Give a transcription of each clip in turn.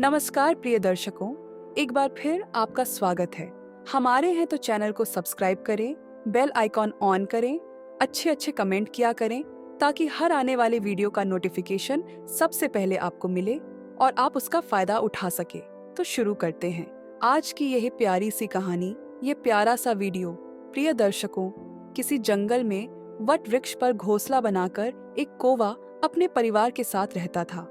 नमस्कार प्रिय दर्शकों, एक बार फिर आपका स्वागत है। हमारे हैं तो चैनल को सब्सक्राइब करें, बेल आइकॉन ऑन करें, अच्छे अच्छे कमेंट किया करें ताकि हर आने वाले वीडियो का नोटिफिकेशन सबसे पहले आपको मिले और आप उसका फायदा उठा सके। तो शुरू करते हैं आज की यह प्यारी सी कहानी, ये प्यारा सा वीडियो। प्रिय दर्शकों, किसी जंगल में वट वृक्ष पर घोंसला बनाकर एक कौवा अपने परिवार के साथ रहता था।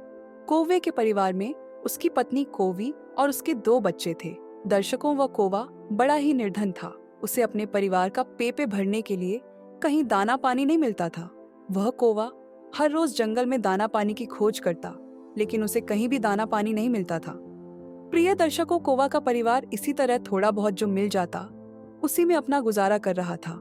कौवे के परिवार में उसकी पत्नी कौवी और उसके 2 बच्चे थे। दर्शकों, वह कौवा बड़ा ही निर्धन था। उसे अपने परिवार का पेट भरने के लिए कहीं दाना पानी नहीं मिलता था। वह कौवा हर रोज जंगल में दाना पानी की खोज करता, लेकिन उसे कहीं भी दाना पानी नहीं मिलता था। प्रिय दर्शकों, कौवा का परिवार इसी तरह थोड़ा बहुत जो मिल जाता उसी में अपना गुजारा कर रहा था।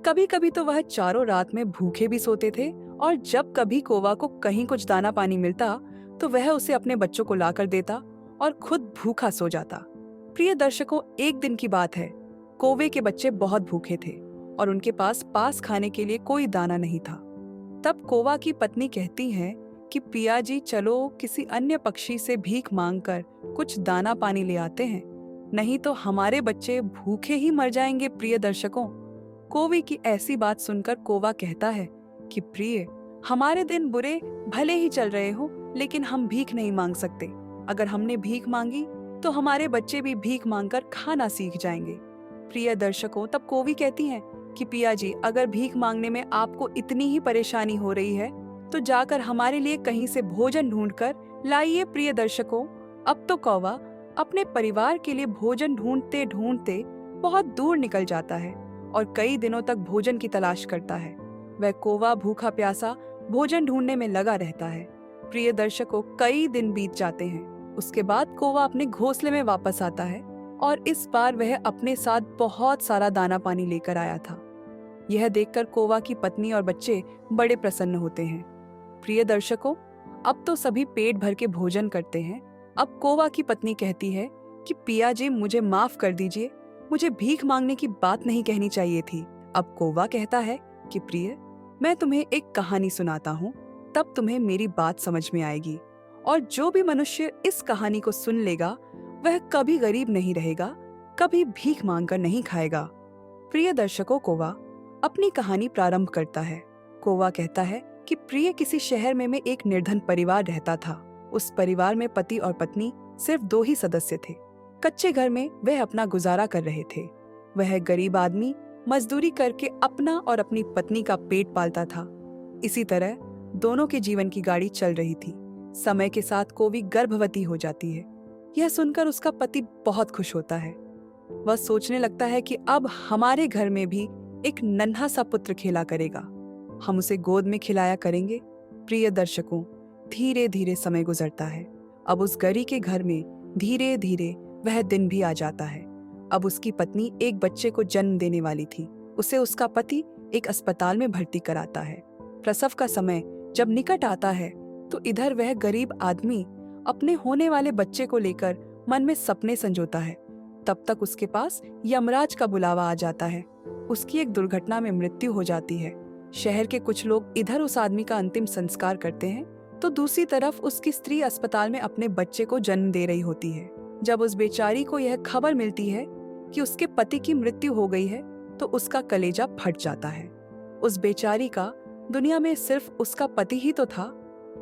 कभी कभी तो वह चारों रात में भूखे भी सोते थे, और जब कभी कौवा को कहीं कुछ दाना पानी मिलता तो वह उसे अपने बच्चों को लाकर देता और खुद भूखा सो जाता। प्रिय दर्शकों, एक दिन की बात है। कौवे के बच्चे बहुत भूखे थे और उनके पास खाने के लिए कोई दाना नहीं था। तब कौवा की पत्नी कहती है कि पिया जी, चलो किसी अन्य पक्षी से भीख मांगकर कुछ दाना पानी ले आते हैं, नहीं तो हमारे बच्चे भूखे ही मर जाएंगे। प्रिय दर्शकों, कौवे की ऐसी बात सुनकर कौवा कहता है कि प्रिय, हमारे दिन बुरे भले ही चल रहे हो, लेकिन हम भीख नहीं मांग सकते। अगर हमने भीख मांगी तो हमारे बच्चे भी भीख मांगकर खाना सीख जाएंगे। प्रिय दर्शकों, तब कौवी कहती हैं कि पिया जी, अगर भीख मांगने में आपको इतनी ही परेशानी हो रही है तो जाकर हमारे लिए कहीं से भोजन ढूंढकर लाइए। प्रिय दर्शकों, अब तो कौवा अपने परिवार के लिए भोजन ढूंढते ढूंढते बहुत दूर निकल जाता है और कई दिनों तक भोजन की तलाश करता है। वह कौवा भूखा प्यासा भोजन ढूंढने में लगा रहता है। प्रिय दर्शकों, कई दिन बीत जाते हैं। उसके बाद कौवा अपने घोंसले में वापस आता है और इस बार वह अपने साथ बहुत सारा दाना पानी लेकर आया था। यह देखकर कौवा की पत्नी और बच्चे बड़े प्रसन्न होते हैं। प्रिय दर्शकों, अब तो सभी पेट भर के भोजन करते हैं। अब कौवा की पत्नी कहती है कि पिया जी, मुझे माफ कर दीजिए, मुझे भीख मांगने की बात नहीं कहनी चाहिए थी। अब कौवा कहता है कि प्रिय, मैं तुम्हें एक कहानी सुनाता हूँ, तब तुम्हें मेरी बात समझ में आएगी, और जो भी मनुष्य इस कहानी को सुन लेगा वह कभी गरीब नहीं रहेगा, कभी भीख मांगकर नहीं खाएगा। प्रिय दर्शकों, कौवा अपनी कहानी प्रारंभ करता है। कौवा कहता है कि प्रिय, किसी शहर में एक निर्धन परिवार रहता था। उस परिवार में पति और पत्नी सिर्फ 2 ही सदस्य थे। कच्चे घर में वह अपना गुजारा कर रहे थे। वह गरीब आदमी मजदूरी करके अपना और अपनी पत्नी का पेट पालता था। इसी तरह दोनों के जीवन की गाड़ी चल रही थी। समय के साथ कौवी गर्भवती हो जाती है। यह सुनकर उसका पति बहुत खुश होता है। वह सोचने लगता है कि अब हमारे घर में भी एक नन्हा सा पुत्र खेला करेगा, हम उसे गोद में खिलाया करेंगे। प्रिय दर्शकों, धीरे धीरे समय गुजरता है। अब उस गरीब के घर में धीरे धीरे वह दिन भी आ जाता है। अब उसकी पत्नी एक बच्चे को जन्म देने वाली थी। उसे उसका पति एक अस्पताल में भर्ती कराता है। प्रसव का समय जब निकट आता है तो इधर वह गरीब आदमी अपने होने वाले बच्चे को लेकर मन में सपने संजोता है। तब तक उसके पास यमराज का बुलावा आ जाता है। उसकी एक दुर्घटना में मृत्यु हो जाती है। शहर के कुछ लोग इधर उस आदमी का अंतिम संस्कार करते हैं तो दूसरी तरफ उसकी स्त्री अस्पताल में अपने बच्चे को जन्म दे रही होती है। जब उस बेचारी को यह खबर मिलती है कि उसके पति की मृत्यु हो गई है तो उसका कलेजा फट जाता है। उस बेचारी का दुनिया में सिर्फ उसका पति ही तो था,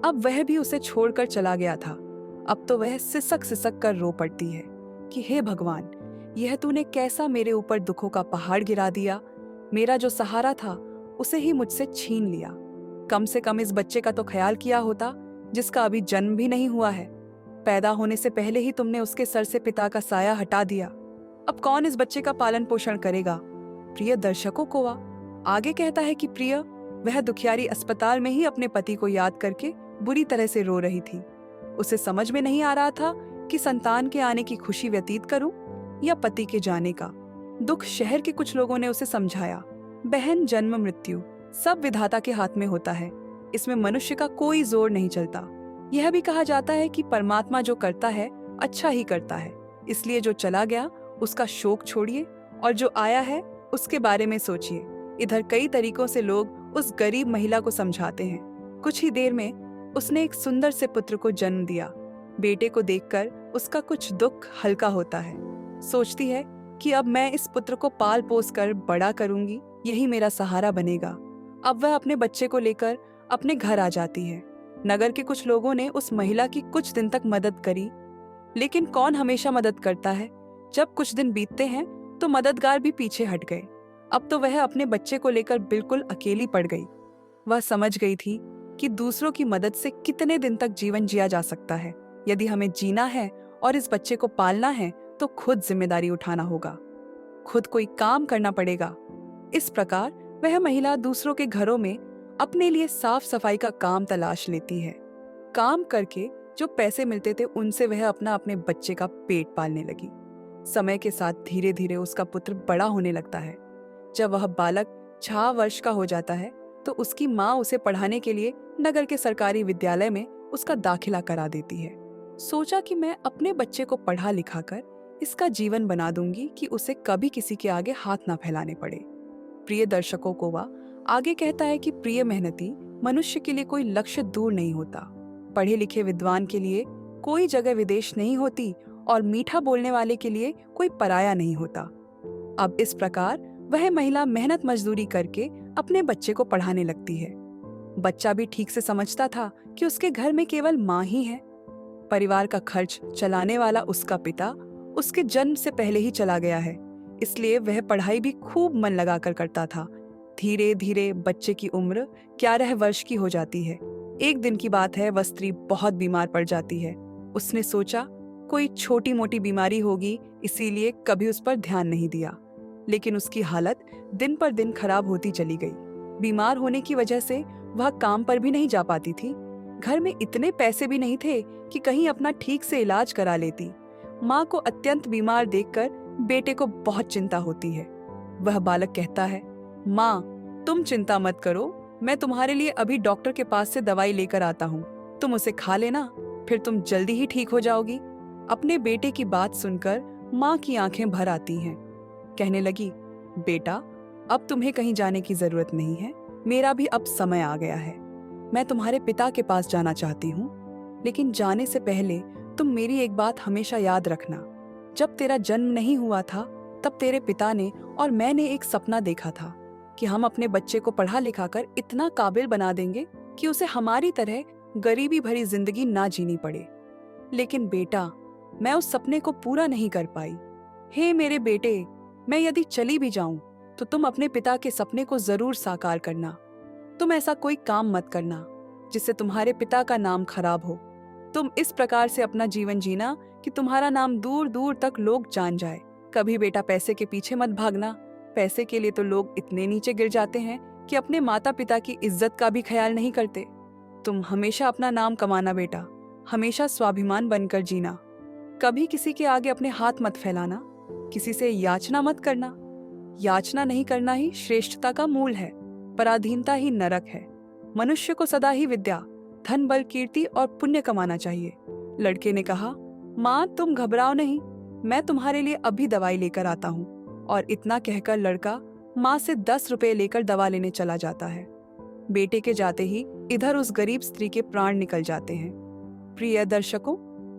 अब वह भी उसे छोड़कर चला गया था। अब तो वह सिसक सिसक कर रो पड़ती है कि हे भगवान, यह तूने कैसा मेरे ऊपर दुखों का पहाड़ गिरा दिया। मेरा जो सहारा था उसे ही मुझसे छीन लिया। कम से कम इस बच्चे का तो ख्याल किया होता जिसका अभी जन्म भी नहीं हुआ है। पैदा होने से पहले ही तुमने उसके सर से पिता का साया हटा दिया। अब कौन इस बच्चे का पालन पोषण करेगा। प्रिय दर्शकों, कौवा आगे कहता है कि प्रिय, वह दुखियारी अस्पताल में ही अपने पति को याद करके बुरी तरह से रो रही थी। उसे समझ में नहीं आ रहा था कि संतान के आने की खुशी व्यतीत करूं या पति के जाने का दुख। शहर के कुछ लोगों ने उसे समझाया, बहन, जन्म मृत्यु सब विधाता के हाथ में होता है, इसमें मनुष्य का कोई जोर नहीं चलता। यह भी कहा जाता है कि परमात्मा जो करता है अच्छा ही करता है, इसलिए जो चला गया उसका शोक छोड़िए और जो आया है उसके बारे में सोचिए। इधर कई तरीकों से लोग उस गरीब महिला को समझाते हैं। कुछ ही देर में उसने एक सुंदर से पुत्र को जन्म दिया। बेटे को देखकर उसका कुछ दुख हल्का होता है। सोचती है कि अब मैं इस पुत्र को पाल पोस कर बड़ा करूंगी, यही मेरा सहारा बनेगा। अब वह अपने बच्चे को लेकर अपने घर आ जाती है। नगर के कुछ लोगों ने उस महिला की कुछ दिन तक मदद करी, लेकिन कौन हमेशा मदद करता है। जब कुछ दिन बीतते हैं तो मददगार भी पीछे हट गए। अब तो वह अपने बच्चे को लेकर बिल्कुल अकेली पड़ गई। वह समझ गई थी कि दूसरों की मदद से कितने दिन तक जीवन जिया जा सकता है। यदि हमें जीना है और इस बच्चे को पालना है तो खुद जिम्मेदारी उठाना होगा, खुद कोई काम करना पड़ेगा। इस प्रकार वह महिला दूसरों के घरों में अपने लिए साफ सफाई का काम तलाश लेती है। काम करके जो पैसे मिलते थे उनसे वह अपने बच्चे का पेट पालने लगी। समय के साथ धीरे धीरे उसका पुत्र बड़ा होने लगता है। जब वह बालक 6 वर्ष का हो जाता है तो उसकी माँ उसे पढ़ाने के लिए नगर के सरकारी विद्यालय में उसका दाखिला करा देती है। सोचा कि मैं अपने बच्चे को पढ़ा लिखा कर इसका जीवन बना दूंगी कि उसे कभी किसी के आगे हाथ ना फैलाने पड़े। प्रिय दर्शकों को वह आगे कहता है कि प्रिय मेहनती मनुष्य के लिए कोई लक्ष्य दूर नहीं होता। पढ़े लिखे विद्वान के लिए कोई जगह विदेश नहीं होती और मीठा बोलने वाले के लिए कोई पराया नहीं होता। अब इस प्रकार वह महिला मेहनत मजदूरी करके अपने बच्चे को पढ़ाने लगती है। बच्चा भी ठीक से समझता था कि उसके घर में केवल माँ ही है। परिवार का खर्च चलाने वाला उसका पिता उसके जन्म से पहले ही चला गया है, इसलिए वह पढ़ाई भी खूब मन लगाकर करता था। धीरे धीरे बच्चे की उम्र 11 वर्ष की हो जाती है। एक दिन की बात है, वह स्त्री बहुत बीमार पड़ जाती है। उसने सोचा कोई छोटी मोटी बीमारी होगी, इसीलिए कभी उस पर ध्यान नहीं दिया, लेकिन उसकी हालत दिन पर दिन खराब होती चली गई। बीमार होने की वजह से वह काम पर भी नहीं जा पाती थी। घर में इतने पैसे भी नहीं थे कि कहीं अपना ठीक से इलाज करा लेती। माँ को अत्यंत बीमार देखकर बेटे को बहुत चिंता होती है। वह बालक कहता है, माँ तुम चिंता मत करो, मैं तुम्हारे लिए अभी डॉक्टर के पास से दवाई लेकर आता हूँ, तुम उसे खा लेना, फिर तुम जल्दी ही ठीक हो जाओगी। अपने बेटे की बात सुनकर माँ की आंखें भर आती हैं। कहने लगी, बेटा अब तुम्हें कहीं जाने की जरूरत नहीं है, मेरा भी अब समय आ गया है। मैं तुम्हारे पिता के पास जाना चाहती हूँ, लेकिन जाने से पहले तुम मेरी एक बात हमेशा याद रखना। जब तेरा जन्म नहीं हुआ था तब तेरे पिता ने और मैंने एक सपना देखा था कि हम अपने बच्चे को पढ़ा लिखा कर इतना काबिल बना देंगे कि उसे हमारी तरह गरीबी भरी जिंदगी ना जीनी पड़े। लेकिन बेटा मैं उस सपने को पूरा नहीं कर पाई। हे मेरे बेटे, मैं यदि चली भी जाऊं तो तुम अपने पिता के सपने को जरूर साकार करना। तुम ऐसा कोई काम मत करना जिससे तुम्हारे पिता का नाम खराब हो। तुम इस प्रकार से अपना जीवन जीना कि तुम्हारा नाम दूर दूर तक लोग जान जाए। कभी बेटा पैसे के पीछे मत भागना। पैसे के लिए तो लोग इतने नीचे गिर जाते हैं कि अपने माता पिता की इज्जत का भी ख्याल नहीं करते। तुम हमेशा अपना नाम कमाना बेटा, हमेशा स्वाभिमान बनकर जीना। कभी किसी के आगे अपने हाथ मत फैलाना, किसी से याचना मत करना। याचना नहीं करना ही श्रेष्ठता का मूल है, पराधीनता ही नरक है। मनुष्य को सदा ही विद्या, धन, बल, कीर्ति और पुण्य कमाना चाहिए। लड़के ने कहा, माँ तुम घबराओ नहीं, मैं तुम्हारे लिए अभी दवाई लेकर आता हूँ। और इतना कहकर लड़का माँ से 10 रुपए लेकर दवा लेने चला जाता है। बेटे के जाते ही इधर उस गरीब स्त्री के प्राण निकल जाते हैं। प्रिय दर्शकों,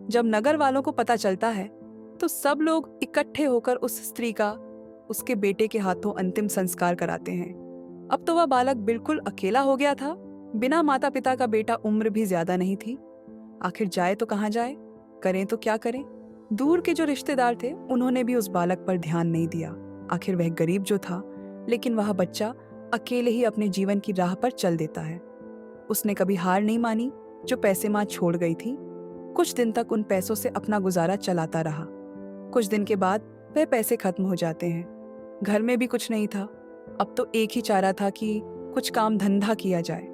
जब नगर वालों को पता चलता है तो सब लोग इकट्ठे होकर उस स्त्री का उसके बेटे के हाथों अंतिम संस्कार कराते हैं। अब तो वह बालक बिल्कुल अकेला हो गया था। बिना माता पिता का बेटा, उम्र भी ज्यादा नहीं थी। आखिर जाए तो कहाँ जाए, करें तो क्या करें। दूर के जो रिश्तेदार थे उन्होंने भी उस बालक पर ध्यान नहीं दिया। आखिर वह गरीब जो था, लेकिन वह बच्चा अकेले ही अपने जीवन की राह पर चल देता है। उसने कभी हार नहीं मानी। जो पैसे माँ छोड़ गई थी, कुछ दिन तक उन पैसों से अपना गुजारा चलाता रहा। कुछ दिन के बाद वह पैसे खत्म हो जाते हैं। घर में भी कुछ नहीं था। अब तो एक ही चारा था कि कुछ काम धंधा किया जाए,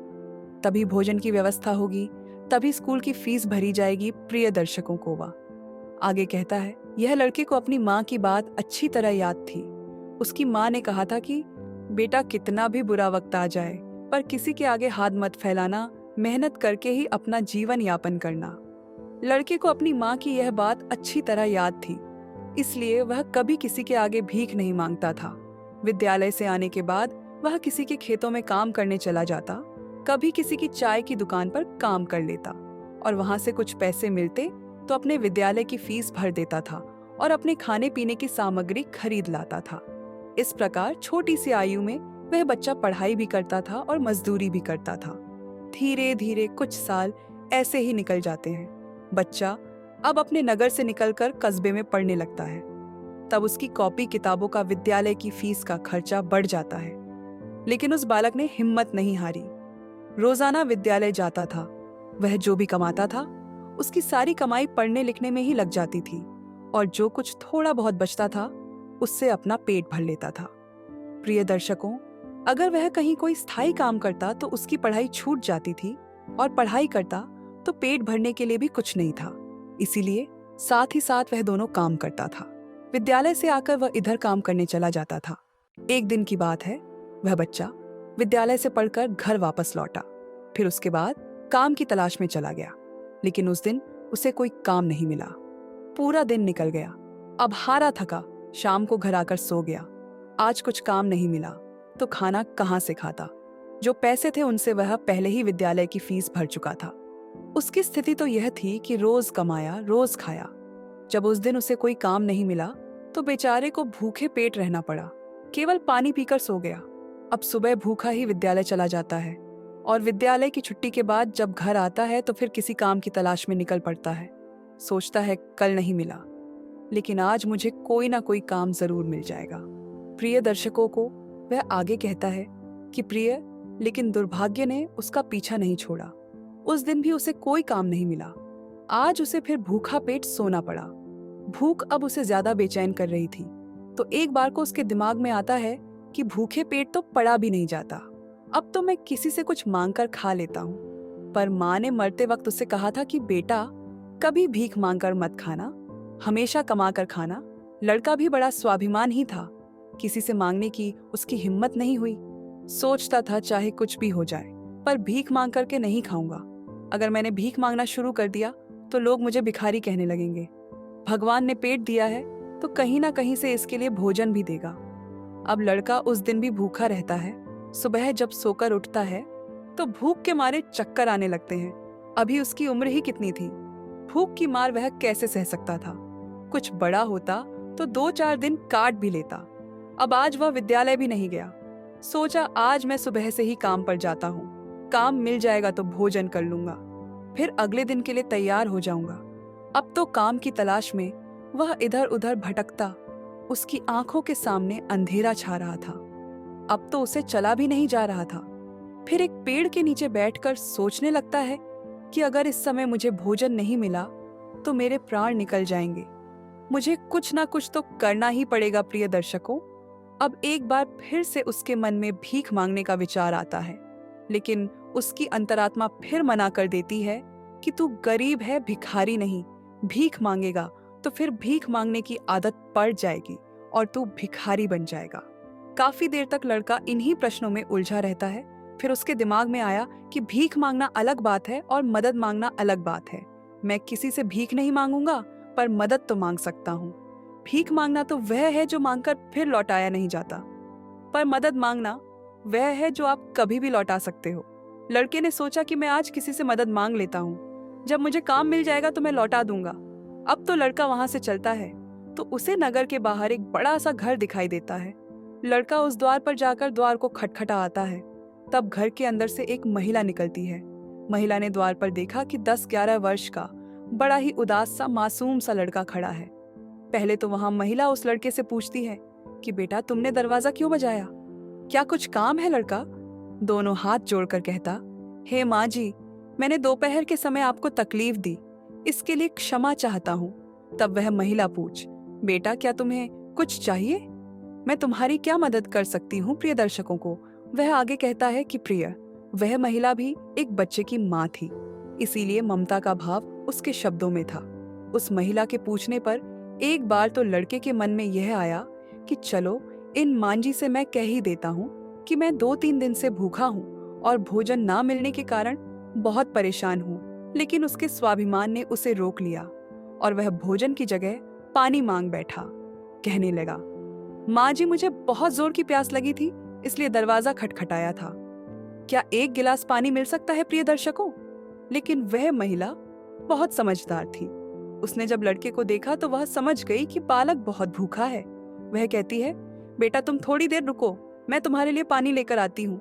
तभी भोजन की व्यवस्था होगी, तभी स्कूल की फीस भरी जाएगी। प्रिय दर्शकों को वह आगे कहता है, यह लड़के को अपनी माँ की बात अच्छी तरह याद थी। उसकी माँ ने कहा था कि बेटा कितना भी बुरा वक्त आ जाए पर किसी के आगे हाथ मत फैलाना, मेहनत करके ही अपना जीवन यापन करना। लड़के को अपनी माँ की यह बात अच्छी तरह याद थी, इसलिए वह कभी किसी के आगे भीख नहीं मांगता था। विद्यालय से आने के बाद वह किसी के खेतों में काम करने चला जाता, कभी किसी की चाय की दुकान पर काम कर लेता और वहां से कुछ पैसे मिलते तो अपने विद्यालय की फीस भर देता था और अपने खाने पीने की सामग्री खरीद लाता था। इस प्रकार छोटी सी आयु में वह बच्चा पढ़ाई भी करता था और मजदूरी भी करता था। धीरे धीरे कुछ साल ऐसे ही निकल जाते हैं। बच्चा अब अपने नगर से निकलकर कस्बे में पढ़ने लगता है। तब उसकी कॉपी किताबों का, विद्यालय की फीस का खर्चा बढ़ जाता है। लेकिन उस बालक ने हिम्मत नहीं हारी। रोजाना विद्यालय जाता था। वह जो भी कमाता था उसकी सारी कमाई पढ़ने लिखने में ही लग जाती थी और जो कुछ थोड़ा बहुत बचता था उससे अपना पेट भर लेता था। प्रिय दर्शकों, अगर वह कहीं कोई स्थायी काम करता तो उसकी पढ़ाई छूट जाती थी और पढ़ाई करता तो पेट भरने के लिए भी कुछ नहीं था। इसीलिए साथ ही साथ वह दोनों काम करता था। विद्यालय से आकर वह इधर काम करने चला जाता था। एक दिन की बात है, वह बच्चा विद्यालय से पढ़कर घर वापस लौटा। फिर उसके बाद काम की तलाश में चला गया, लेकिन उस दिन उसे कोई काम नहीं मिला। पूरा दिन निकल गया। अब हारा थका शाम को घर आकर सो गया। आज कुछ काम नहीं मिला तो खाना कहाँ से खाता। जो पैसे थे उनसे वह पहले ही विद्यालय की फीस भर चुका था। उसकी स्थिति तो यह थी कि रोज कमाया रोज खाया। जब उस दिन उसे कोई काम नहीं मिला तो बेचारे को भूखे पेट रहना पड़ा। केवल पानी पीकर सो गया। अब सुबह भूखा ही विद्यालय चला जाता है और विद्यालय की छुट्टी के बाद जब घर आता है तो फिर किसी काम की तलाश में निकल पड़ता है। सोचता है कल नहीं मिला, लेकिन आज मुझे कोई ना कोई काम जरूर मिल जाएगा। प्रिय दर्शकों को वह आगे कहता है कि प्रिय, लेकिन दुर्भाग्य ने उसका पीछा नहीं छोड़ा। उस दिन भी उसे कोई काम नहीं मिला। आज उसे फिर भूखा पेट सोना पड़ा। भूख अब उसे ज्यादा बेचैन कर रही थी। तो एक बार को उसके दिमाग में आता है कि भूखे पेट तो पड़ा भी नहीं जाता, अब तो मैं किसी से कुछ मांग कर खा लेता हूँ। पर माँ ने मरते वक्त उसे कहा था कि बेटा, कभी भीख मांग कर मत खाना, हमेशा कमा कर खाना। लड़का भी बड़ा स्वाभिमान ही था। किसी से मांगने की उसकी हिम्मत नहीं हुई। सोचता था चाहे कुछ भी हो जाए, पर भीख मांग करके नहीं खाऊंगा। अगर मैंने भीख मांगना शुरू कर दिया तो लोग मुझे भिखारी कहने लगेंगे। भगवान ने पेट दिया है तो कहीं ना कहीं से इसके लिए भोजन भी देगा। अब लड़का उस दिन भी भूखा रहता है। सुबह जब सोकर उठता है तो भूख के मारे चक्कर आने लगते हैं। अभी उसकी उम्र ही कितनी थी। भूख की मार वह कैसे सह सकता था। कुछ बड़ा होता तो 2-4 दिन काट भी लेता। अब आज वह विद्यालय भी नहीं गया। सोचा आज मैं सुबह से ही काम पर जाता हूँ, काम मिल जाएगा तो भोजन कर लूंगा, फिर अगले दिन के लिए तैयार हो जाऊंगा। अब तो काम की तलाश में वह इधर उधर भटकता। उसकी आंखों के सामने अंधेरा छा रहा था। अब तो उसे चला भी नहीं जा रहा था। फिर एक पेड़ के नीचे बैठकर सोचने लगता है कि अगर इस समय मुझे भोजन नहीं मिला तो मेरे प्राण निकल जाएंगे। मुझे कुछ ना कुछ तो करना ही पड़ेगा। प्रिय दर्शकों, अब एक बार फिर से उसके मन में भीख मांगने का विचार आता है, लेकिन उसकी अंतरात्मा फिर मना कर देती है कि तू गरीब है, भिखारी नहीं। भीख मांगेगा तो फिर भीख मांगने की आदत पड़ जाएगी और तू भिखारी बन जाएगा। काफी देर तक लड़का इन्हीं प्रश्नों में उलझा रहता है। फिर उसके दिमाग में आया कि भीख मांगना अलग बात है और मदद मांगना अलग बात है। मैं किसी से भीख नहीं मांगूंगा, पर मदद तो मांग सकता हूँ। भीख मांगना तो वह है जो मांगकर फिर लौटाया नहीं जाता, पर मदद मांगना वह है जो आप कभी भी लौटा सकते हो। लड़के ने सोचा कि मैं आज किसी से मदद मांग लेता हूँ, जब मुझे काम मिल जाएगा तो मैं लौटा दूंगा। अब तो लड़का वहां से चलता है तो उसे नगर के बाहर एक बड़ा सा घर दिखाई देता है। लड़का उस द्वार पर जाकर द्वार को खटखटा आता है। तब घर के अंदर से एक महिला निकलती है। महिला ने द्वार पर देखा कि 10-11 वर्ष का बड़ा ही उदास सा मासूम सा लड़का खड़ा है। पहले तो वहां महिला उस लड़के से पूछती है कि बेटा, तुमने दरवाजा क्यों बजाया, क्या कुछ काम है? लड़का दोनों हाथ जोड़कर कहता, हे माँ जी, मैंने दोपहर के समय आपको तकलीफ दी, इसके लिए क्षमा चाहता हूँ। तब वह महिला पूछ, बेटा क्या तुम्हें कुछ चाहिए? मैं तुम्हारी क्या मदद कर सकती हूँ? प्रिय दर्शकों को वह आगे कहता है कि प्रिय, वह महिला भी एक बच्चे की माँ थी, इसीलिए ममता का भाव उसके शब्दों में था। उस महिला के पूछने पर एक बार तो लड़के के मन में यह आया कि चलो इन मांझी से मैं कह ही देता हूँ कि मैं 2-3 दिन से भूखा हूँ और भोजन ना मिलने के कारण बहुत परेशान हूँ। लेकिन उसके स्वाभिमान ने उसे रोक लिया और वह भोजन की जगह पानी मांग बैठा। कहने लगा, माँ जी, मुझे बहुत जोर की प्यास लगी थी, इसलिए दरवाजा खटखटाया था। क्या एक गिलास पानी मिल सकता है? प्रिय दर्शकों, लेकिन वह महिला बहुत समझदार थी। उसने जब लड़के को देखा तो वह समझ गई कि बालक बहुत भूखा है। वह कहती है, बेटा तुम थोड़ी देर रुको, मैं तुम्हारे लिए पानी लेकर आती हूँ।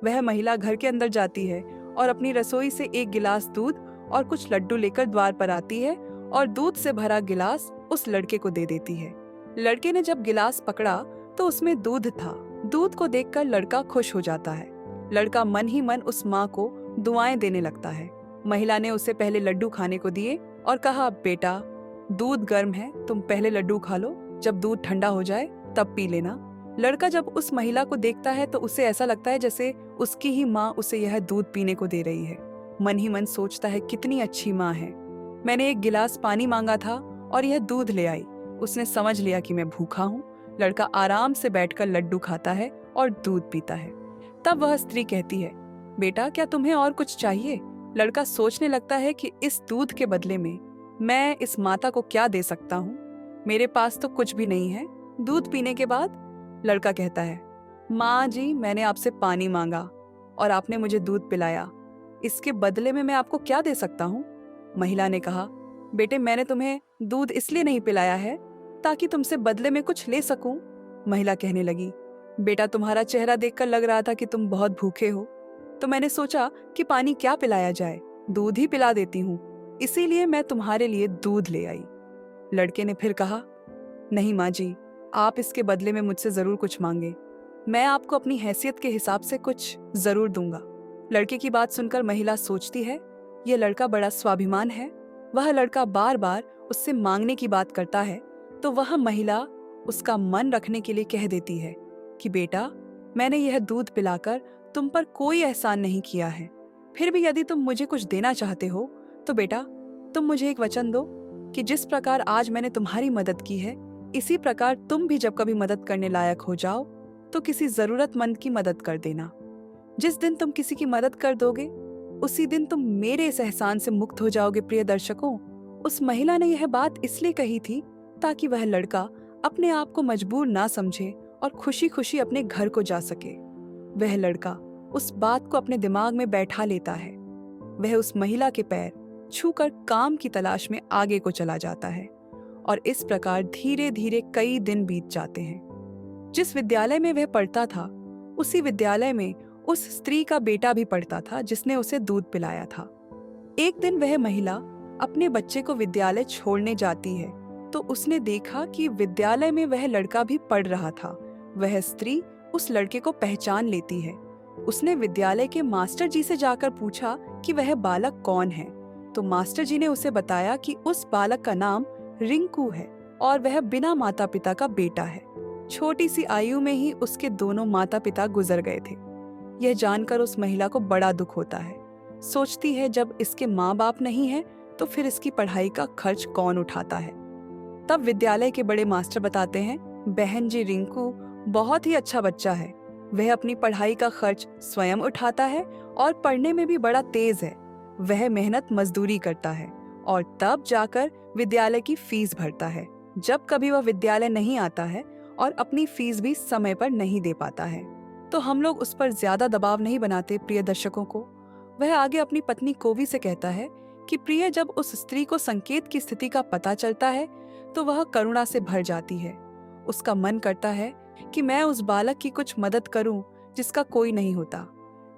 वह महिला घर के अंदर जाती है और अपनी रसोई से एक गिलास दूध और कुछ लड्डू लेकर द्वार पर आती है और दूध से भरा गिलास उस लड़के को दे देती है। लड़के ने जब गिलास पकड़ा तो उसमें दूध था। दूध को देखकर लड़का खुश हो जाता है। लड़का मन ही मन उस माँ को दुआएं देने लगता है। महिला ने उसे पहले लड्डू खाने को दिए और कहा, बेटा दूध गर्म है, तुम पहले लड्डू खा लो, जब दूध ठंडा हो जाए तब पी लेना। लड़का जब उस महिला को देखता है तो उसे ऐसा लगता है जैसे उसकी ही माँ उसे यह दूध पीने को दे रही है। मन ही मन सोचता है, कितनी अच्छी माँ है, मैंने एक गिलास पानी मांगा था और यह दूध ले आई। उसने समझ लिया कि मैं भूखा हूँ। लड़का आराम से बैठकर लड्डू खाता है और दूध पीता है। तब वह स्त्री कहती है, बेटा क्या तुम्हें और कुछ चाहिए? लड़का सोचने लगता है कि इस दूध के बदले में मैं इस माता को क्या दे सकता हूँ। मेरे पास तो कुछ भी नहीं है। दूध पीने के बाद लड़का कहता है, माँ जी मैंने आपसे पानी मांगा और आपने मुझे दूध पिलाया, इसके बदले में मैं आपको क्या दे सकता हूँ? महिला ने कहा, बेटे मैंने तुम्हें दूध इसलिए नहीं पिलाया है ताकि तुमसे बदले में कुछ ले सकूं। महिला कहने लगी, बेटा तुम्हारा चेहरा देखकर लग रहा था कि तुम बहुत भूखे हो, तो मैंने सोचा कि पानी क्या पिलाया जाए, दूध ही पिला देती हूँ, इसीलिए मैं तुम्हारे लिए दूध ले आई। लड़के ने फिर कहा, नहीं माँ जी, आप इसके बदले में मुझसे जरूर कुछ मांगे, मैं आपको अपनी हैसियत के हिसाब से कुछ जरूर दूंगा। लड़के की बात सुनकर महिला सोचती है, यह लड़का बड़ा स्वाभिमान है। वह लड़का बार बार उससे मांगने की बात करता है तो वह महिला उसका मन रखने के लिए कह देती है कि बेटा मैंने यह दूध पिलाकर तुम पर कोई एहसान नहीं किया है, फिर भी यदि तुम मुझे कुछ देना चाहते हो तो बेटा तुम मुझे एक वचन दो कि जिस प्रकार आज मैंने तुम्हारी मदद की है, इसी प्रकार तुम भी जब कभी मदद करने लायक हो जाओ तो किसी जरूरतमंद की मदद कर देना। जिस दिन तुम किसी की मदद कर दोगे उसी दिन तुम मेरे इस एहसान से मुक्त हो जाओगे। प्रिय दर्शकों, उस महिला ने यह बात इसलिए कही थी ताकि वह लड़का अपने आप को मजबूर ना समझे और खुशी खुशी अपने घर को जा सके। वह लड़का उस बात को अपने दिमाग में बैठा लेता है। वह उस महिला के पैर छूकर काम की तलाश में आगे को चला जाता है और इस प्रकार धीरे धीरे कई दिन बीत जाते हैं। जिस विद्यालय में वह पढ़ता था उसी विद्यालय में उस स्त्री का बेटा भी पढ़ता था जिसने उसे दूध पिलाया था। एक दिन वह महिला अपने बच्चे को विद्यालय छोड़ने जाती है तो उसने देखा कि विद्यालय में वह लड़का भी पढ़ रहा था। वह स्त्री उस लड़के को पहचान लेती है। उसने विद्यालय के मास्टर जी से जाकर पूछा कि वह बालक कौन है, तो मास्टर जी ने उसे बताया कि उस बालक का नाम रिंकू है और वह बिना माता पिता का बेटा है। छोटी सी आयु में ही उसके दोनों माता पिता गुजर गए थे। यह जानकर उस महिला को बड़ा दुख होता है। सोचती है जब इसके माँ बाप नहीं है तो फिर इसकी पढ़ाई का खर्च कौन उठाता है। तब विद्यालय के बड़े मास्टर बताते हैं, बहन जी रिंकू बहुत ही अच्छा बच्चा है, वह अपनी पढ़ाई का खर्च स्वयं उठाता है और पढ़ने में भी बड़ा तेज है। वह मेहनत मजदूरी करता है और तब जाकर विद्यालय की फीस भरता है। जब कभी वह विद्यालय नहीं आता है और अपनी फीस भी समय पर नहीं दे पाता है तो हम लोग उस पर ज्यादा दबाव नहीं बनाते प्रिय दर्शकों को। वह आगे अपनी पत्नी कोवी से कहता है कि प्रिय जब उस स्त्री को संकेत की स्थिति का पता चलता है तो वह करुणा से भर जाती है। उसका मन करता है कि मैं उस बालक की कुछ मदद करूं जिसका कोई नहीं होता।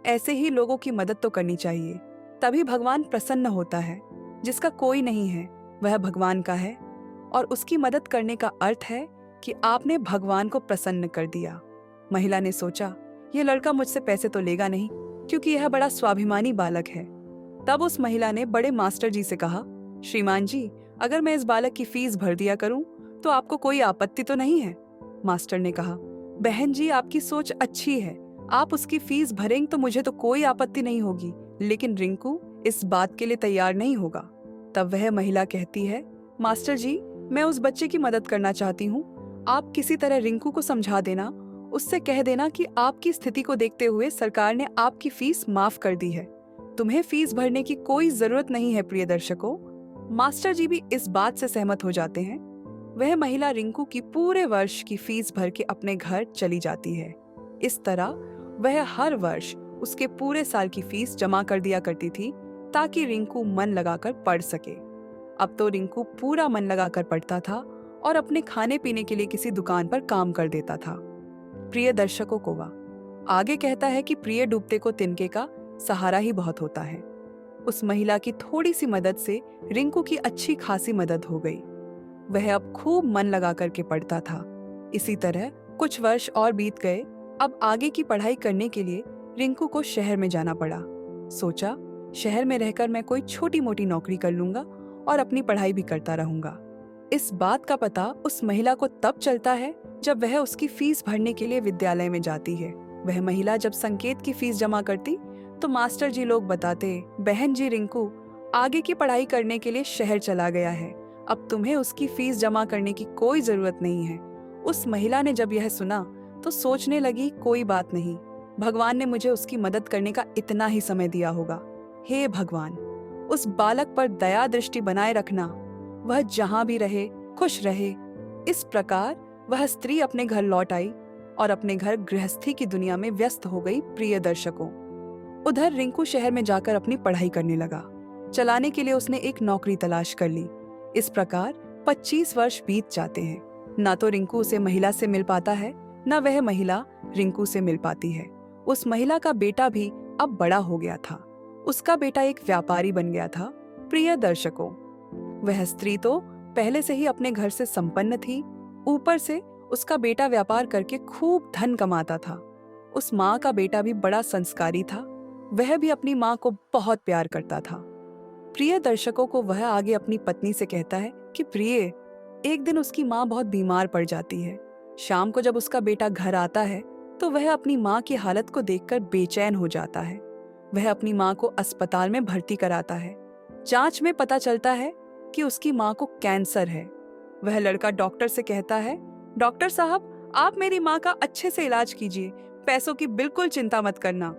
ऐसे ही लोगों की मदद तो करनी चाहिए, तभी भगवान प्रसन्न होता है। जिसका कोई नहीं है वह भगवान का है और उसकी मदद करने का अर्थ है कि आपने भगवान को प्रसन्न कर दिया। महिला ने सोचा, यह लड़का मुझसे पैसे तो लेगा नहीं क्योंकि यह बड़ा स्वाभिमानी बालक है। तब उस महिला ने बड़े मास्टर जी से कहा, श्रीमान जी अगर मैं इस बालक की फीस भर दिया करूं तो आपको कोई आपत्ति तो नहीं है? मास्टर ने कहा, बहन जी आपकी सोच अच्छी है, आप उसकी फीस भरेंगे तो मुझे तो कोई आपत्ति नहीं होगी, लेकिन रिंकू इस बात के लिए तैयार नहीं होगा। तब वह महिला कहती है, मास्टर जी मैं उस बच्चे की मदद करना चाहती हूँ, आप किसी तरह रिंकू को समझा देना, उससे कह देना कि आपकी स्थिति को देखते हुए सरकार ने आपकी फीस माफ कर दी है, तुम्हें फीस भरने की कोई जरूरत नहीं है। प्रिय दर्शकों, मास्टर जी भी इस बात से सहमत हो जाते हैं। वह महिला रिंकू की पूरे वर्ष की फीस भर के अपने घर चली जाती है। इस तरह वह हर वर्ष उसके पूरे साल की फीस जमा कर दिया करती थी ताकि रिंकू मन लगाकर पढ़ सके। अब तो रिंकू पूरा मन लगाकर पढ़ता था और अपने खाने पीने के लिए किसी दुकान पर काम कर देता था। प्रिय दर्शकों को आगे कहता है कि प्रिय डूबते को तिनके का सहारा ही बहुत होता है। उस महिला की थोड़ी सी मदद से रिंकू की अच्छी खासी मदद हो गई। वह अब खूब मन लगा करके पढ़ता था। इसी तरह कुछ वर्ष और बीत गए। अब आगे की पढ़ाई करने के लिए रिंकू को शहर में जाना पड़ा। सोचा, शहर में रहकर मैं कोई छोटी मोटी नौकरी कर लूंगा और अपनी पढ़ाई भी करता रहूंगा। इस बात का पता उस महिला को तब चलता है जब वह उसकी फीस भरने के लिए विद्यालय में जाती है। वह महिला जब संकेत की फीस जमा करती तो मास्टर जी लोग बताते, बहन जी रिंकू आगे की पढ़ाई करने के लिए शहर चला गया है, अब तुम्हें उसकी फीस जमा करने की कोई जरूरत नहीं है। उस महिला ने जब यह सुना तो सोचने लगी, कोई बात नहीं, भगवान ने मुझे उसकी मदद करने का इतना ही समय दिया होगा। हे भगवान, उस बालक पर दया दृष्टि बनाए रखना, वह जहां भी रहे खुश रहे। इस प्रकार वह स्त्री अपने घर लौट आई और अपने घर गृहस्थी की दुनिया में व्यस्त हो गई। प्रिय दर्शकों, उधर रिंकू शहर में जाकर अपनी पढ़ाई करने लगा। चलाने के लिए उसने एक नौकरी तलाश कर ली। इस प्रकार 25 वर्ष बीत जाते हैं। ना तो रिंकू उसे महिला से मिल पाता है, न वह महिला रिंकू से मिल पाती है। उस महिला का बेटा भी अब बड़ा हो गया था। उसका बेटा एक व्यापारी बन गया था। प्रिय दर्शकों, वह स्त्री तो पहले से ही अपने घर से संपन्न थी, ऊपर से उसका बेटा व्यापार करके खूब धन कमाता था। उस माँ का बेटा भी बड़ा संस्कारी था। वह भी अपनी माँ को बहुत प्यार करता था। प्रिय दर्शकों को वह आगे अपनी पत्नी से कहता है कि प्रिय, एक दिन उसकी माँ बहुत बीमार पड़ जाती है। शाम को जब उसका बेटा घर आता है तो वह अपनी माँ की हालत को देखकर बेचैन हो जाता है। वह अपनी माँ को अस्पताल में भर्ती कराता है। जांच में पता चलता है कि उसकी माँ को कैंसर है। वह लड़का डॉक्टर से कहता है, डॉक्टर साहब, आप मेरी माँ का अच्छे से इलाज कीजिए, पैसों की बिल्कुल चिंता मत करना।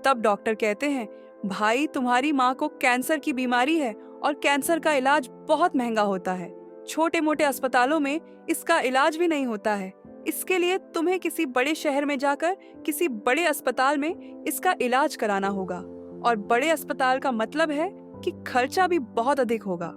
तब डॉक्टर कहते हैं, भाई, तुम्हारी माँ को कैंसर की बीमारी है और कैंसर का इलाज बहुत महंगा होता है। छोटे मोटे अस्पतालों में इसका इलाज भी नहीं होता है। इसके लिए तुम्हें किसी बड़े शहर में जाकर किसी बड़े अस्पताल में इसका इलाज कराना होगा, और बड़े अस्पताल का मतलब है कि खर्चा भी बहुत अधिक होगा।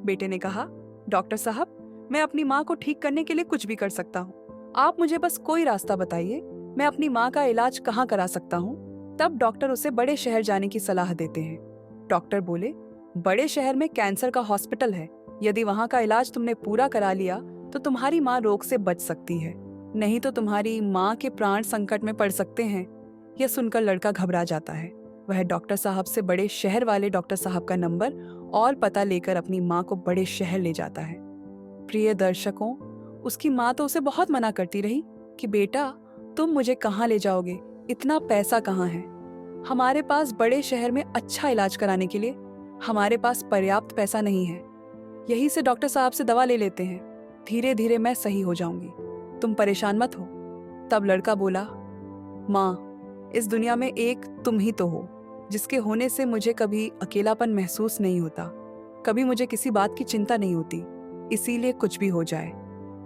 बेटे ने कहा, डॉक्टर साहब, मैं अपनी माँ को ठीक करने के लिए कुछ भी कर सकता हूँ। आप मुझे बस कोई रास्ता बताइए, मैं अपनी माँ का इलाज कहाँ करा सकता हूँ। तब डॉक्टर उसे बड़े शहर जाने की सलाह देते हैं। डॉक्टर बोले, बड़े शहर में कैंसर का हॉस्पिटल है। यदि वहाँ का इलाज तुमने पूरा करा लिया तो तुम्हारी माँ रोग से बच सकती है, नहीं तो तुम्हारी माँ के प्राण संकट में पड़ सकते हैं। यह सुनकर लड़का घबरा जाता है। वह डॉक्टर साहब से बड़े शहर वाले डॉक्टर साहब का नंबर और पता लेकर अपनी माँ को बड़े शहर ले जाता है। प्रिय दर्शकों, उसकी माँ तो उसे बहुत मना करती रही कि बेटा, तुम मुझे कहाँ ले जाओगे, इतना पैसा कहाँ है, हमारे पास बड़े शहर में अच्छा इलाज कराने के लिए हमारे पास पर्याप्त पैसा नहीं है। यही से डॉक्टर साहब से दवा ले लेते हैं, धीरे धीरे मैं सही हो जाऊंगी, तुम परेशान मत हो। तब लड़का बोला, माँ, इस दुनिया में एक तुम ही तो हो, जिसके होने से मुझे कभी अकेलापन महसूस नहीं होता, कभी मुझे किसी बात की चिंता नहीं होती। इसीलिए कुछ भी हो जाए,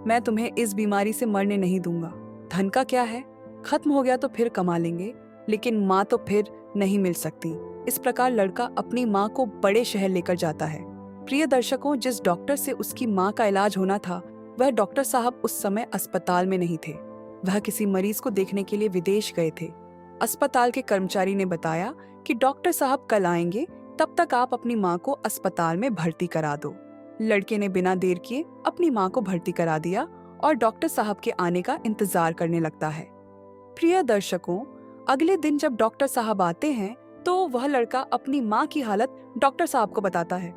मैं तुम्हें इस बीमारी से मरने नहीं दूंगा। धन का क्या है, खत्म हो गया तो फिर कमा लेंगे, लेकिन माँ तो फिर नहीं मिल सकती। इस प्रकार लड़का अपनी माँ को बड़े शहर लेकर जाता है। प्रिय दर्शकों, जिस डॉक्टर से उसकी माँ का इलाज होना था, वह डॉक्टर साहब उस समय अस्पताल में नहीं थे। वह किसी मरीज को देखने के लिए विदेश गए थे। अस्पताल के कर्मचारी ने बताया कि डॉक्टर साहब कल आएंगे, तब तक आप अपनी माँ को अस्पताल में भर्ती करा दो। लड़के ने बिना देर किए अपनी माँ को भर्ती करा दिया और डॉक्टर साहब के आने का इंतजार करने लगता है। प्रिय दर्शकों, अगले दिन जब डॉक्टर साहब आते हैं तो वह लड़का अपनी माँ की हालत डॉक्टर साहब को बताता है।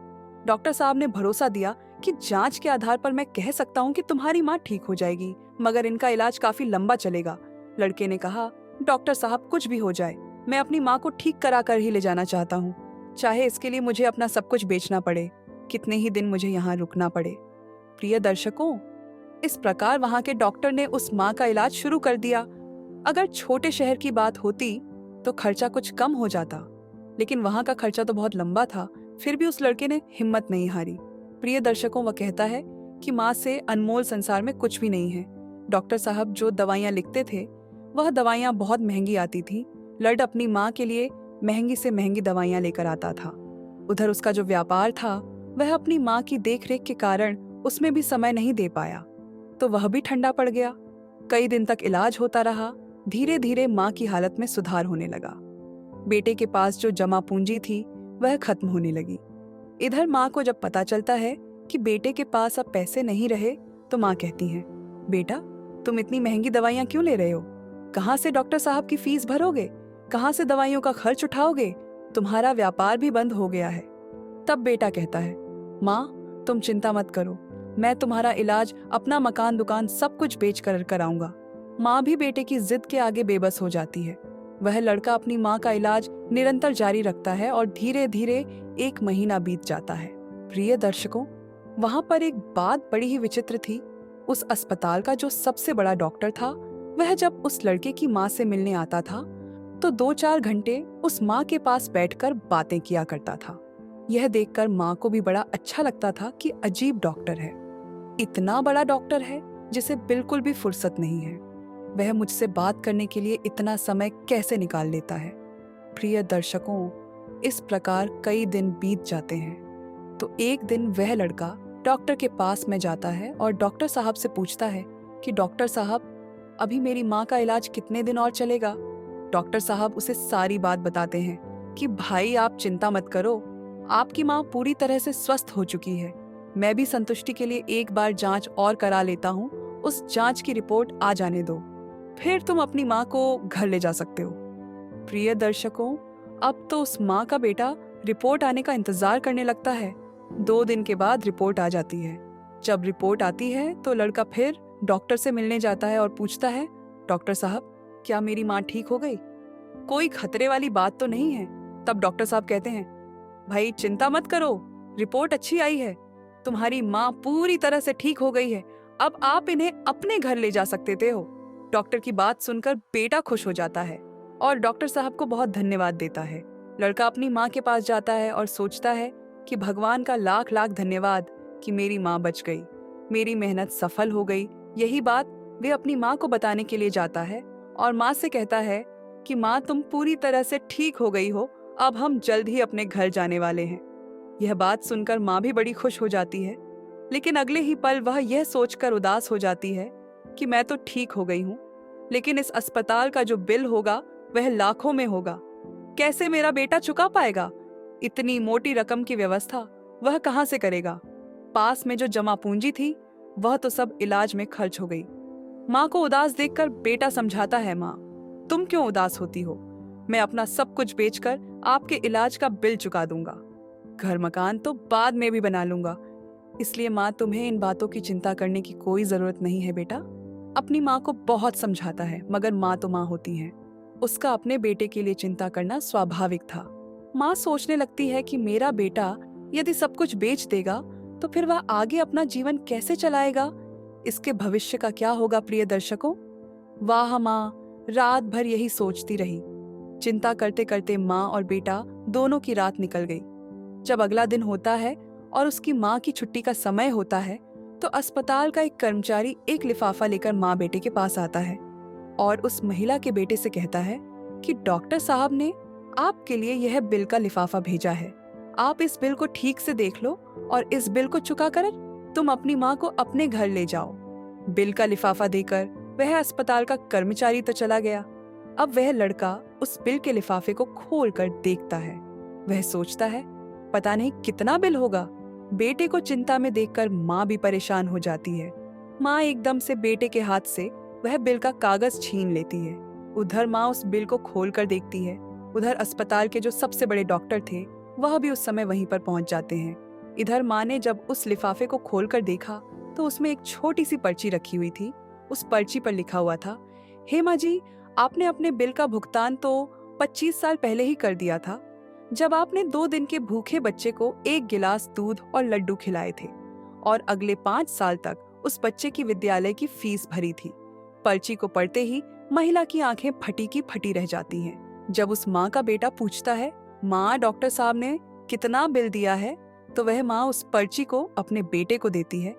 डॉक्टर साहब ने भरोसा दिया कि जांच के आधार पर मैं कह सकता हूँ कि तुम्हारी माँ ठीक हो जाएगी, मगर इनका इलाज काफी लंबा चलेगा। लड़के ने कहा, डॉक्टर साहब, कुछ भी हो जाए, मैं अपनी माँ को ठीक करा कर ही ले जाना चाहता हूँ, चाहे इसके लिए मुझे अपना सब कुछ बेचना पड़े, कितने ही दिन मुझे यहाँ रुकना पड़े। प्रिय दर्शकों, इस प्रकार वहाँ के डॉक्टर ने उस माँ का इलाज शुरू कर दिया। अगर छोटे शहर की बात होती तो खर्चा कुछ कम हो जाता, लेकिन वहाँ का खर्चा तो बहुत लंबा था। फिर भी उस लड़के ने हिम्मत नहीं हारी। प्रिय दर्शकों, वह कहता है कि माँ से अनमोल संसार में कुछ भी नहीं है। डॉक्टर साहब जो दवाइयाँ लिखते थे वह दवाइयाँ बहुत महंगी आती थी। लड़ अपनी माँ के लिए महंगी से महंगी दवाइयाँ लेकर आता था। उधर उसका जो व्यापार था वह अपनी माँ की देखरेख के कारण उसमें भी समय नहीं दे पाया, तो वह भी ठंडा पड़ गया। कई दिन तक इलाज होता रहा। धीरे धीरे माँ की हालत में सुधार होने लगा। बेटे के पास जो जमा पूंजी थी वह खत्म होने लगी। इधर माँ को जब पता चलता है कि बेटे के पास अब पैसे नहीं रहे, तो माँ कहती है, बेटा तुम इतनी महंगी दवाइयाँ क्यों ले रहे हो? कहाँ से डॉक्टर साहब की फीस भरोगे? कहाँ से दवाइयों का खर्च उठाओगे? तुम्हारा व्यापार भी बंद हो गया है। तब बेटा कहता है, माँ तुम चिंता मत करो, मैं तुम्हारा इलाज, अपना मकान दुकान सब कुछ बेच कर कराऊंगा। माँ भी बेटे की जिद के आगे बेबस हो जाती है। वह लड़का अपनी माँ का इलाज निरंतर जारी रखता है और धीरे धीरे 1 महीना बीत जाता है। प्रिय दर्शकों, वहां पर एक बात बड़ी ही विचित्र थी। उस अस्पताल का जो सबसे बड़ा डॉक्टर था, वह जब उस लड़के की माँ से मिलने आता था तो 2-4 घंटे उस माँ के पास बैठकर बातें किया करता था। यह देखकर माँ को भी बड़ा अच्छा लगता था कि अजीब डॉक्टर है, इतना बड़ा डॉक्टर है जिसे बिल्कुल भी फुर्सत नहीं है। वह मुझसे बात करने के लिए इतना समय कैसे निकाल लेता है। प्रिय दर्शकों, इस प्रकार कई दिन बीत जाते हैं। तो एक दिन वह लड़का डॉक्टर के पास में जाता है और डॉक्टर साहब से पूछता है कि डॉक्टर साहब, अभी मेरी माँ का इलाज कितने दिन और चलेगा? डॉक्टर साहब उसे सारी बात बताते हैं कि भाई आप चिंता मत करो, आपकी माँ पूरी तरह से स्वस्थ हो चुकी है। मैं भी संतुष्टि के लिए एक बार जांच और करा लेता हूँ, उस जांच की रिपोर्ट आ जाने दो, फिर तुम अपनी माँ को घर ले जा सकते हो। प्रिय दर्शकों, अब तो उस माँ का बेटा रिपोर्ट आने का इंतजार करने लगता है। 2 दिन के बाद रिपोर्ट आ जाती है। जब रिपोर्ट आती है तो लड़का फिर डॉक्टर से मिलने जाता है और पूछता है, डॉक्टर साहब क्या मेरी माँ ठीक हो गई? कोई खतरे वाली बात तो नहीं है? तब डॉक्टर साहब कहते हैं, भाई चिंता मत करो, रिपोर्ट अच्छी आई है, तुम्हारी माँ पूरी तरह से ठीक हो गई है, अब आप इन्हें अपने घर ले जा सकते हो। डॉक्टर की बात सुनकर बेटा खुश हो जाता है और डॉक्टर साहब को बहुत धन्यवाद देता है। लड़का अपनी माँ के पास जाता है और सोचता है कि भगवान का लाख लाख धन्यवाद कि मेरी माँ बच गई, मेरी मेहनत सफल हो गई। यही बात वे अपनी माँ को बताने के लिए जाता है और माँ से कहता है कि माँ तुम पूरी तरह से ठीक हो गई हो, अब हम जल्द ही अपने घर जाने वाले हैं। यह बात सुनकर माँ भी बड़ी खुश हो जाती है, लेकिन अगले ही पल वह यह सोचकर उदास हो जाती है कि मैं तो ठीक हो गई हूँ, लेकिन इस अस्पताल का जो बिल होगा वह लाखों में होगा। कैसे मेरा बेटा चुका पाएगा? इतनी मोटी रकम की व्यवस्था वह कहाँ से करेगा? पास में जो जमा पूंजी थी वह तो सब इलाज में खर्च हो गई। माँ को उदास देखकर बेटा समझाता है, माँ तुम क्यों उदास होती हो? मैं अपना सब कुछ बेचकर आपके इलाज का बिल चुका दूंगा। घर मकान तो बाद में भी बना लूंगा। इसलिए माँ तुम्हें इन बातों की चिंता करने की कोई जरूरत नहीं है बेटा। अपनी माँ को बहुत समझाता है, मगर माँ तो माँ होती है, उसका अपने बेटे के लिए चिंता करना स्वाभाविक था। माँ सोचने लगती है कि मेरा बेटा यदि सब कुछ बेच देगा तो फिर वह आगे अपना जीवन कैसे चलाएगा? इसके भविष्य का क्या होगा? प्रिय दर्शकों, वाह माँ रात भर यही सोचती रही। चिंता करते करते माँ और बेटा दोनों की रात निकल गई। जब अगला दिन होता है और उसकी माँ की छुट्टी का समय होता है तो अस्पताल का एक कर्मचारी एक लिफाफा लेकर माँ बेटे के पास आता है और उस महिला के बेटे से कहता है कि डॉक्टर साहब ने आपके लिए यह बिल का लिफाफा भेजा है, आप इस बिल को ठीक से देख लो और इस बिल को चुका कर तुम अपनी माँ को अपने घर ले जाओ। बिल का लिफाफा देकर वह अस्पताल का कर्मचारी तो चला गया। अब वह लड़का उस बिल के लिफाफे को खोलकर देखता है। वह सोचता है पता नहीं कितना बिल होगा। बेटे को चिंता में देखकर माँ भी परेशान हो जाती है। माँ एकदम से बेटे के हाथ से वह बिल का कागज छीन लेती है। उधर माँ उस बिल को खोलकर देखती है। उधर अस्पताल के जो सबसे बड़े डॉक्टर थे वह भी उस समय वहीं पर पहुंच जाते हैं। इधर माँ ने जब उस लिफाफे को खोलकर देखा तो उसमें एक छोटी सी पर्ची रखी हुई थी। उस पर्ची पर लिखा हुआ था, हे माँ जी, आपने अपने बिल का भुगतान तो 25 साल पहले ही कर दिया था, जब आपने 2 दिन के भूखे बच्चे को 1 गिलास दूध और लड्डू खिलाए थे और अगले 5 साल तक उस बच्चे की विद्यालय की फीस भरी थी। पर्ची को पढ़ते ही महिला की आंखें फटी की फटी रह जाती हैं। जब उस माँ का बेटा पूछता है, माँ डॉक्टर साहब ने कितना बिल दिया है, तो वह माँ उस पर्ची को अपने बेटे को देती है।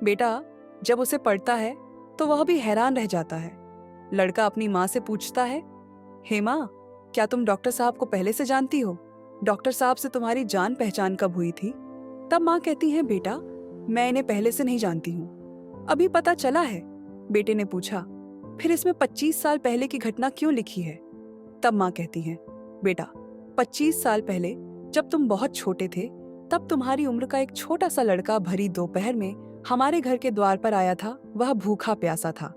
बेटा जब उसे पढ़ता है तो वह भी हैरान रह जाता है। लड़का अपनी माँ से पूछता है, हे माँ, क्या तुम डॉक्टर साहब को पहले से जानती हो? डॉक्टर साहब से तुम्हारी जान पहचान कब हुई थी? तब माँ कहती है, बेटा मैं इन्हें पहले से नहीं जानती हूँ, अभी पता चला है। बेटे ने पूछा, फिर इसमें 25 साल पहले की घटना क्यों लिखी है? तब माँ कहती है, बेटा 25 साल पहले जब तुम बहुत छोटे थे, तब तुम्हारी उम्र का एक छोटा सा लड़का भरी दोपहर में हमारे घर के द्वार पर आया था। वह भूखा प्यासा था।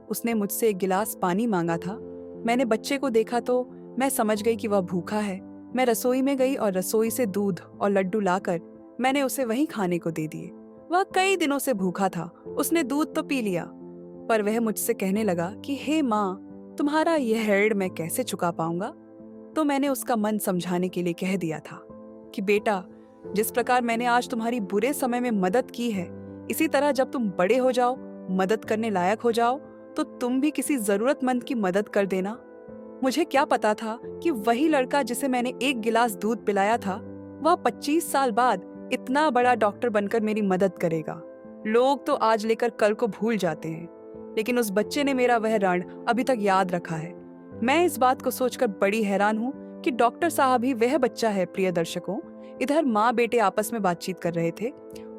उसने मुझसे एक गिलास पानी मांगा था। मैंने बच्चे को देखा तो मैं समझ गई कि वह भूखा है। मैं रसोई में गई और रसोई से दूध और लड्डू लाकर मैंने उसे वहीं खाने को दे दिए। वह कई दिनों से भूखा था। उसने दूध तो पी लिया, पर वह मुझसे कहने लगा कि हे माँ, तुम्हारा यह ऋण मैं कैसे चुका पाऊंगा? तो मैंने उसका मन समझाने के लिए कह दिया था कि बेटा, जिस प्रकार मैंने आज तुम्हारी बुरे समय में मदद की है, इसी तरह जब तुम बड़े हो जाओ, मदद करने लायक हो जाओ, तो तुम भी किसी जरूरतमंद की मदद कर देना। मुझे क्या पता था कि वही लड़का जिसे मैंने एक गिलास दूध पिलाया था, वह 25 साल बाद इतना बड़ा डॉक्टर बनकर मेरी मदद करेगा। लोग तो आज लेकर कल को भूल जाते हैं, लेकिन उस बच्चे ने मेरा वह ऋण अभी तक याद रखा है। मैं इस बात को सोचकर बड़ी हैरान हूँ कि डॉक्टर साहब ही वह बच्चा है। प्रिय दर्शकों, इधर माँ बेटे आपस में बातचीत कर रहे थे,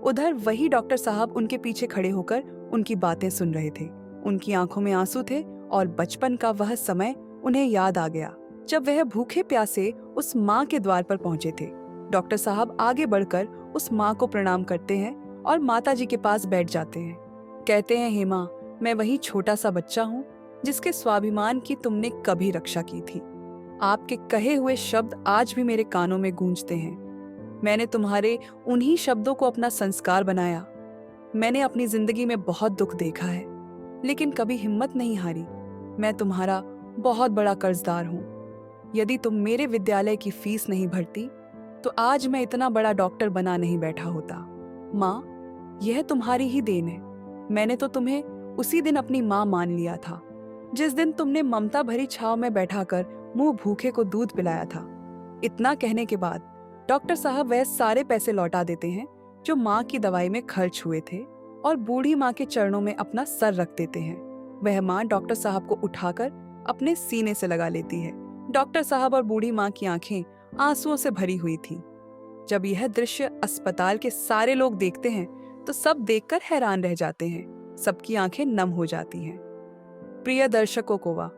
उधर वही डॉक्टर साहब उनके पीछे खड़े होकर उनकी बातें सुन रहे थे। उनकी आंखों में आंसू थे और बचपन का वह समय उन्हें याद आ गया जब वह भूखे प्यासे उस माँ के द्वार पर पहुंचे थे। डॉक्टर साहब आगे बढ़कर उस माँ को प्रणाम करते हैं और माता जी के पास बैठ जाते हैं। कहते हैं, हे माँ, मैं वही छोटा सा बच्चा हूँ जिसके स्वाभिमान की तुमने कभी रक्षा की थी। आपके कहे हुए शब्द आज भी मेरे कानों में गूंजते हैं। मैंने तुम्हारे उन्हीं शब्दों को अपना संस्कार बनाया। मैंने अपनी जिंदगी में बहुत दुख देखा है, लेकिन कभी हिम्मत नहीं हारी। मैं तुम्हारा बहुत बड़ा कर्जदार हूँ। यदि तुम मेरे विद्यालय की फीस नहीं भरती, तो आज मैं इतना बड़ा डॉक्टर बना नहीं बैठा होता। माँ, यह तुम्हारी ही देन है। मैंने तो तुम्हें उसी दिन अपनी माँ मान लिया था, जिस दिन तुमने ममता भरी छाव में बैठाकर मुंह भूखे को दूध पिलाया था। इतना कहने के बाद डॉक्टर साहब वह सारे पैसे लौटा देते हैं जो माँ की दवाई में खर्च हुए थे, और बूढ़ी माँ के चरणों में अपना सर रख देते हैं। वह माँ डॉक्टर साहब को उठाकर अपने सीने से लगा लेती है। डॉक्टर साहब और बूढ़ी माँ की आंखें आंसुओं से भरी हुई थी। जब यह दृश्य अस्पताल के सारे लोग देखते हैं तो सब देखकर हैरान रह जाते हैं। सबकी आंखें नम हो जाती हैं। प्रिय दर्शकों को वह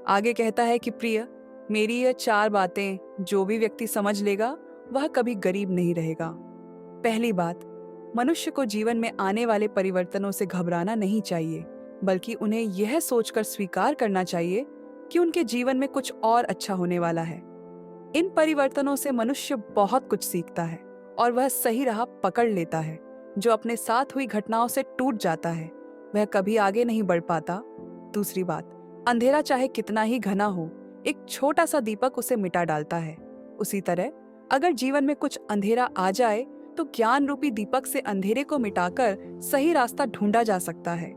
आगे कहता है कि प्रिय, मेरी यह 4 बातें जो भी व्यक्ति समझ लेगा वह कभी गरीब नहीं रहेगा। पहली बात, मनुष्य को जीवन में आने वाले परिवर्तनों से घबराना नहीं चाहिए, बल्कि उन्हें यह सोचकर स्वीकार करना चाहिए कि उनके जीवन में कुछ और अच्छा होने वाला है। इन परिवर्तनों से मनुष्य बहुत कुछ सीखता है और वह सही राह पकड़ लेता है। जो अपने साथ हुई घटनाओं से टूट जाता है, वह कभी आगे नहीं बढ़ पाता। दूसरी बात, अंधेरा चाहे कितना ही घना हो, एक छोटा सा दीपक उसे मिटा डालता है। उसी तरह अगर जीवन में कुछ अंधेरा आ जाए तो ज्ञान रूपी दीपक से अंधेरे को मिटाकर सही रास्ता ढूंढा जा सकता है।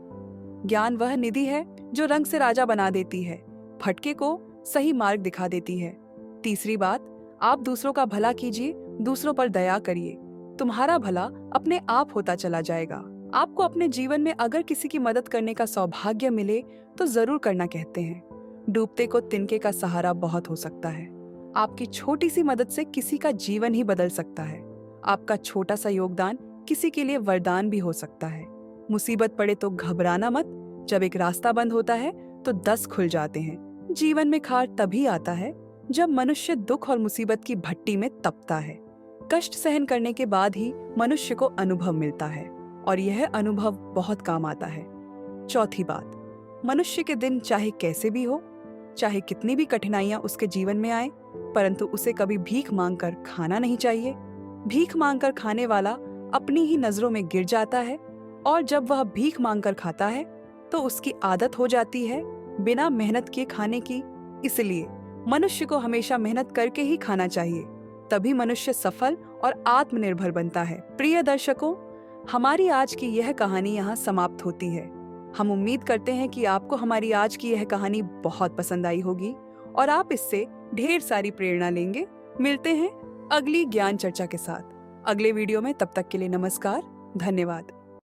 ज्ञान वह निधि है जो रंग से राजा बना देती है, भटके को सही मार्ग दिखा देती है। तीसरी बात, आप दूसरों का भला कीजिए, दूसरों पर दया करिए। तुम्हारा भला अपने आप होता चला जाएगा। आपको अपने जीवन में अगर किसी की मदद करने का सौभाग्य मिले तो जरूर करना कहते हैं। डूबते को तिनके का सहारा बहुत हो सकता है। आपकी छोटी सी मदद से किसी का जीवन ही बदल सकता है। आपका छोटा सा योगदान किसी के लिए वरदान भी हो सकता है। मुसीबत पड़े तो घबराना मत। जब एक रास्ता बंद होता है तो 10 खुल जाते हैं। जीवन में खार तभी आता है जब मनुष्य दुख और मुसीबत की भट्टी में तपता है। कष्ट सहन करने के बाद ही मनुष्य को अनुभव मिलता है, और यह अनुभव बहुत काम आता है। चौथी बात, मनुष्य के दिन चाहे कैसे भी हो, चाहे कितनी भी कठिनाइयां उसके जीवन में आए, परंतु उसे कभी भीख मांगकर खाना नहीं चाहिए। भीख मांगकर खाने वाला अपनी ही नजरों में गिर जाता है, और जब वह भीख मांगकर खाता है तो उसकी आदत हो जाती है बिना मेहनत किए खाने की। इसलिए मनुष्य को हमेशा मेहनत करके ही खाना चाहिए, तभी मनुष्य सफल और आत्मनिर्भर बनता है। प्रिय दर्शकों, हमारी आज की यह कहानी यहाँ समाप्त होती है। हम उम्मीद करते हैं कि आपको हमारी आज की यह कहानी बहुत पसंद आई होगी और आप इससे ढेर सारी प्रेरणा लेंगे। मिलते हैं अगली ज्ञान चर्चा के साथ अगले वीडियो में। तब तक के लिए नमस्कार, धन्यवाद।